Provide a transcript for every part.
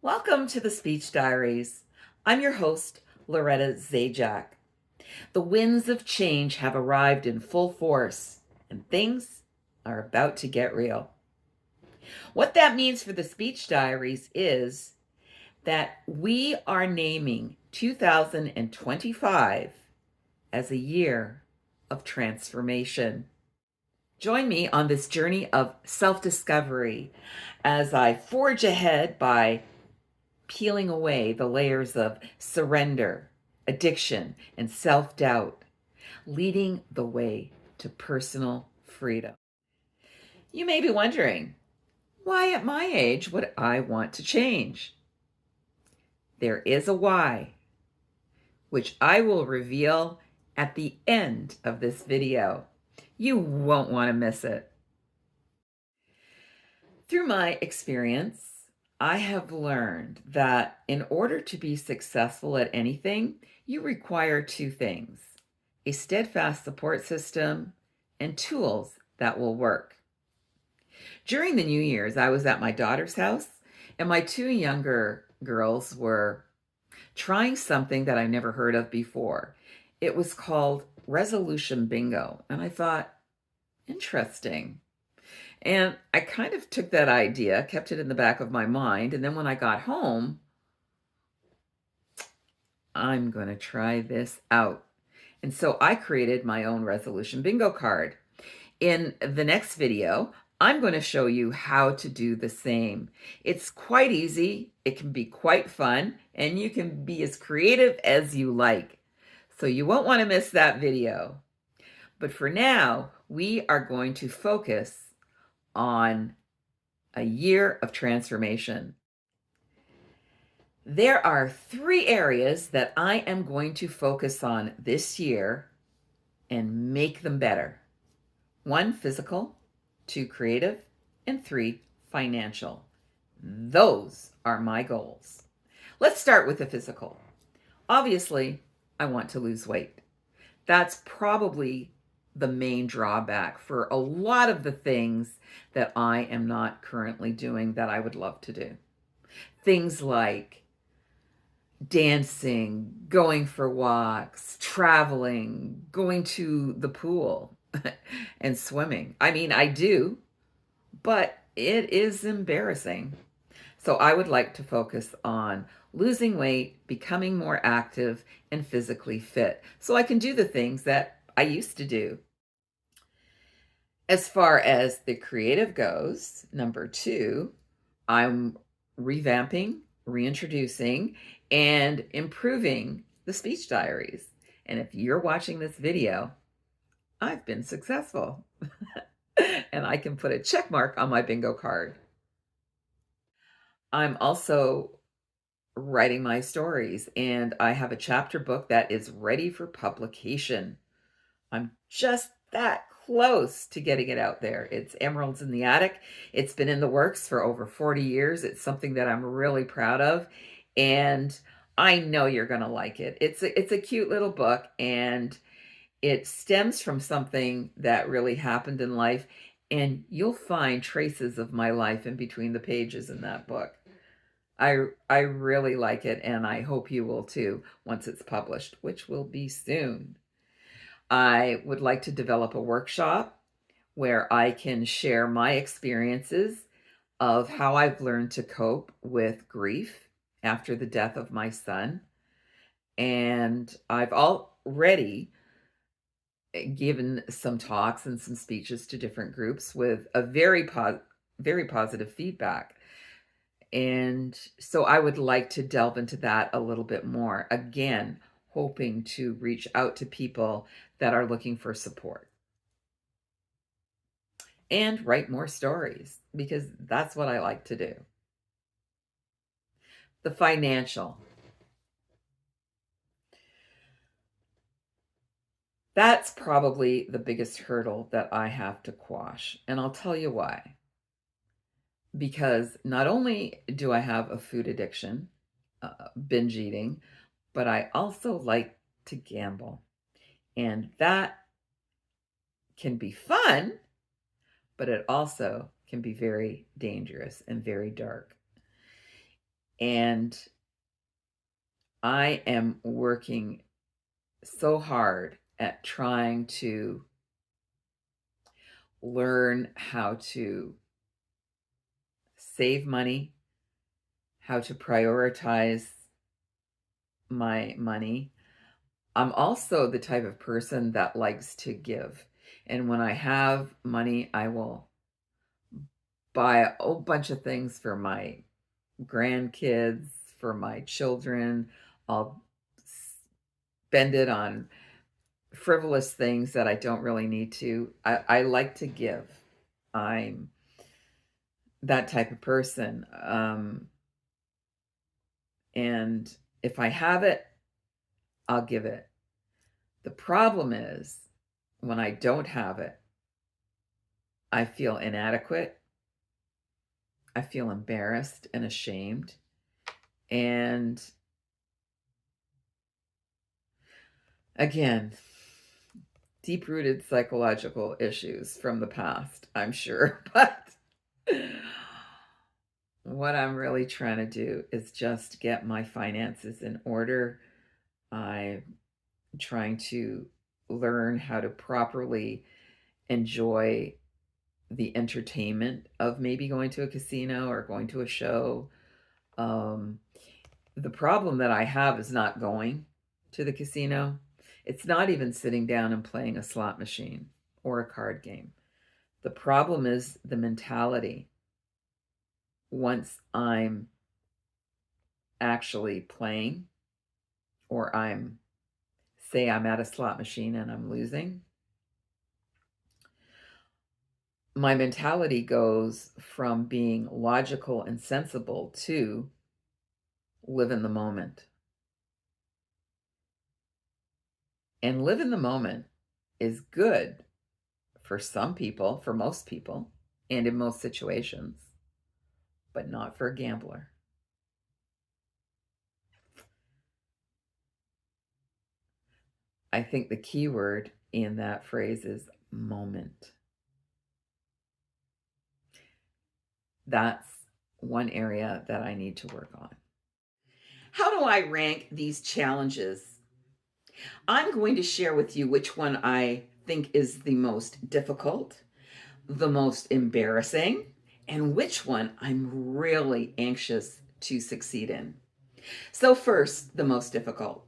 Welcome to the Speech Diaries. I'm your host, Loretta Zajac. The winds of change have arrived in full force, and things are about to get real. What that means for the Speech Diaries is that we are naming 2025 as a year of transformation. Join me on this journey of self discovery as I forge ahead by peeling away the layers of surrender, addiction, and self doubt, leading the way to personal freedom. You may be wondering, why at my age would I want to change? There is a why, which I will reveal at the end of this video. You won't want to miss it. Through my experience, I have learned that in order to be successful at anything, you require two things: a steadfast support system and tools that will work. During the New Year's, I was at my daughter's house, and my two younger girls were trying something that I never heard of before. It was called Resolution Bingo, and I thought, interesting. And I kind of took that idea, kept it in the back of my mind, and then when I got home, I'm going to try this out. And so I created my own resolution bingo card. In the next video, I'm going to show you how to do the same. It's quite easy, it can be quite fun, and you can be as creative as you like. So you won't want to miss that video. But for now, we are going to focus on a year of transformation. There are 3 areas that I am going to focus on this year and make them better. 1, physical; 2, creative; and 3, financial. Those are my goals. Let's start with the physical. Obviously, I want to lose weight. That's probably the main drawback for a lot of the things that I am not currently doing that I would love to do. Things like dancing, going for walks, traveling, going to the pool, and swimming. I mean, I do, but it is embarrassing. So I would like to focus on losing weight, becoming more active, and physically fit so I can do the things that I used to do. As far as the creative goes, number 2, I'm revamping, reintroducing, and improving the speech diaries. And if you're watching this video, I've been successful. And I can put a check mark on my bingo card. I'm also writing my stories, and I have a chapter book that is ready for publication. I'm just that close to getting it out there. It's Emeralds in the Attic. It's been in the works for over 40 years. It's something that I'm really proud of, and I know you're going to like it. It's a cute little book, and it stems from something that really happened in life, and you'll find traces of my life in between the pages in that book. I really like it, and I hope you will too once it's published, which will be soon. I would like to develop a workshop where I can share my experiences of how I've learned to cope with grief after the death of my son. And I've already given some talks and some speeches to different groups with a very positive feedback. And so I would like to delve into that a little bit more. Again, hoping to reach out to people that are looking for support. And write more stories, because that's what I like to do. The financial. That's probably the biggest hurdle that I have to quash. And I'll tell you why. Because not only do I have a food addiction, binge eating, but I also like to gamble. And that can be fun, but it also can be very dangerous and very dark. And I am working so hard at trying to learn how to save money, how to prioritize my money. I'm also the type of person that likes to give. And when I have money, I will buy a whole bunch of things for my grandkids, for my children. I'll spend it on frivolous things that I don't really need to. I like to give. I'm that type of person. And if I have it, I'll give it. The problem is when I don't have it, I feel inadequate. I feel embarrassed and ashamed. And again, deep rooted psychological issues from the past, I'm sure. But what I'm really trying to do is just get my finances in order. I'm trying to learn how to properly enjoy the entertainment of maybe going to a casino or going to a show. Um, the problem that I have is not going to the casino. It's not even sitting down and playing a slot machine or a card game. The problem is the mentality. Once I'm actually playing, or say I'm at a slot machine and I'm losing, my mentality goes from being logical and sensible to live in the moment. And live in the moment is good for some people, for most people, and in most situations, but not for a gambler. I think the key word in that phrase is moment. That's one area that I need to work on. How do I rank these challenges? I'm going to share with you which one I think is the most difficult, the most embarrassing, and which one I'm really anxious to succeed in. So, first, the most difficult.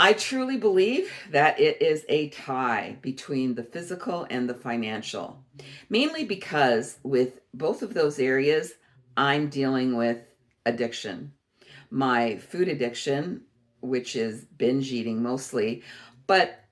I truly believe that it is a tie between the physical and the financial, mainly because with both of those areas, I'm dealing with addiction. My food addiction, which is binge eating mostly, but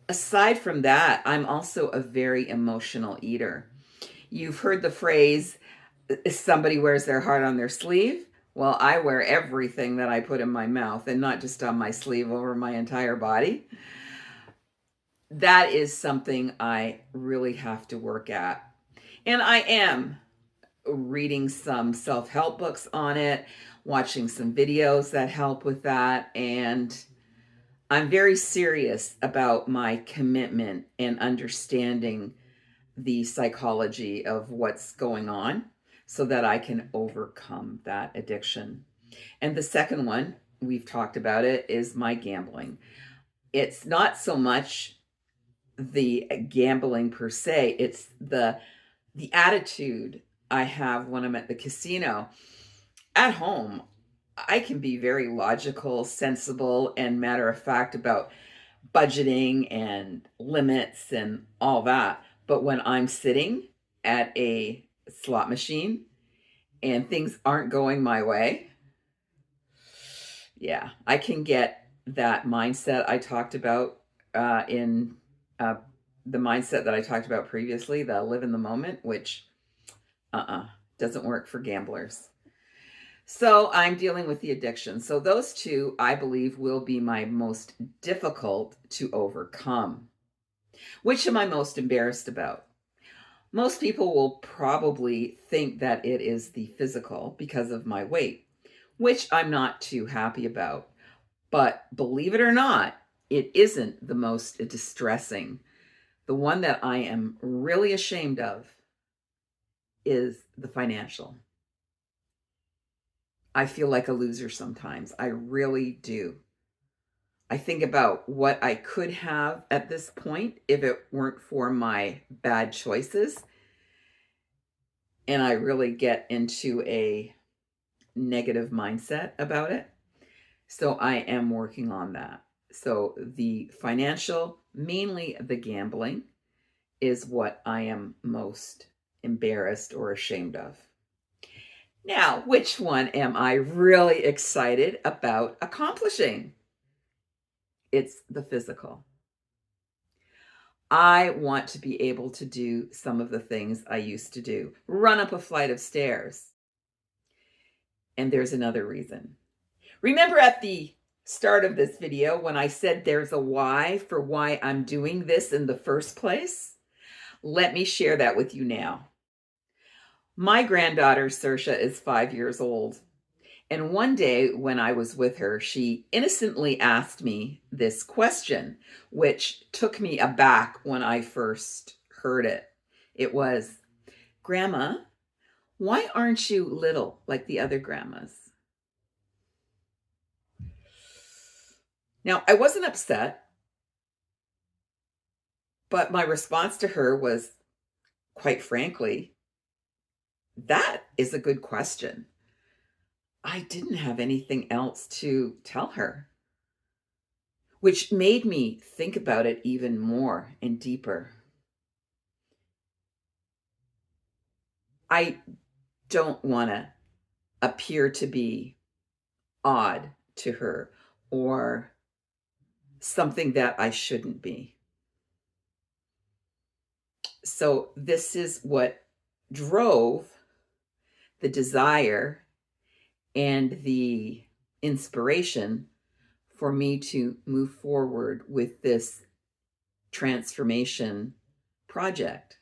aside from that, I'm also a very emotional eater. You've heard the phrase, somebody wears their heart on their sleeve. Well, I wear everything that I put in my mouth, and not just on my sleeve, over my entire body. That is something I really have to work at. And I am reading some self help books on it, watching some videos that help with that. And I'm very serious about my commitment and understanding the psychology of what's going on so that I can overcome that addiction. And the second one, we've talked about it, is my gambling. It's not so much the gambling per se, it's the attitude I have when I'm at the casino. At home, I can be very logical, sensible, and matter of fact about budgeting and limits and all that. But when I'm sitting at a slot machine and things aren't going my way, yeah, I can get that mindset I talked about in uh, the mindset that I talked about previously, the live in the moment, which doesn't work for gamblers. So I'm dealing with the addiction. So those two, I believe, will be my most difficult to overcome. Which am I most embarrassed about? Most people will probably think that it is the physical because of my weight, which I'm not too happy about. But believe it or not, it isn't the most distressing. The one that I am really ashamed of is the financial. I feel like a loser sometimes. I really do. I think about what I could have at this point if it weren't for my bad choices. And I really get into a negative mindset about it. So I am working on that. So the financial, mainly the gambling, is what I am most embarrassed or ashamed of. Now, which one am I really excited about accomplishing? It's the physical. I want to be able to do some of the things I used to do, run up a flight of stairs. And there's another reason. Remember at the start of this video when I said there's a why for why I'm doing this in the first place? Let me share that with you now. My granddaughter, Saoirse, is 5 years old. And one day when I was with her, she innocently asked me this question, which took me aback when I first heard it. It was, Grandma, why aren't you little like the other grandmas? Now, I wasn't upset, but my response to her was, quite frankly, that is a good question. I didn't have anything else to tell her, which made me think about it even more and deeper. I don't want to appear to be odd to her or something that I shouldn't be. So, this is what drove the desire and the inspiration for me to move forward with this transformation project.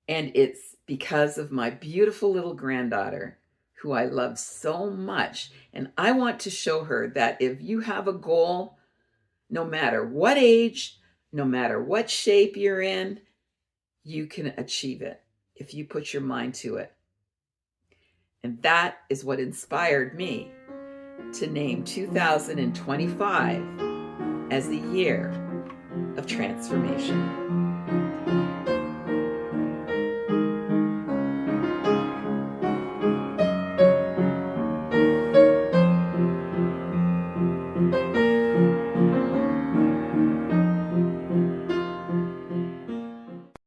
And it's because of my beautiful little granddaughter, who I love so much. And I want to show her that if you have a goal, no matter what age, no matter what shape you're in, you can achieve it if you put your mind to it. And that is what inspired me to name 2025 as the year of transformation.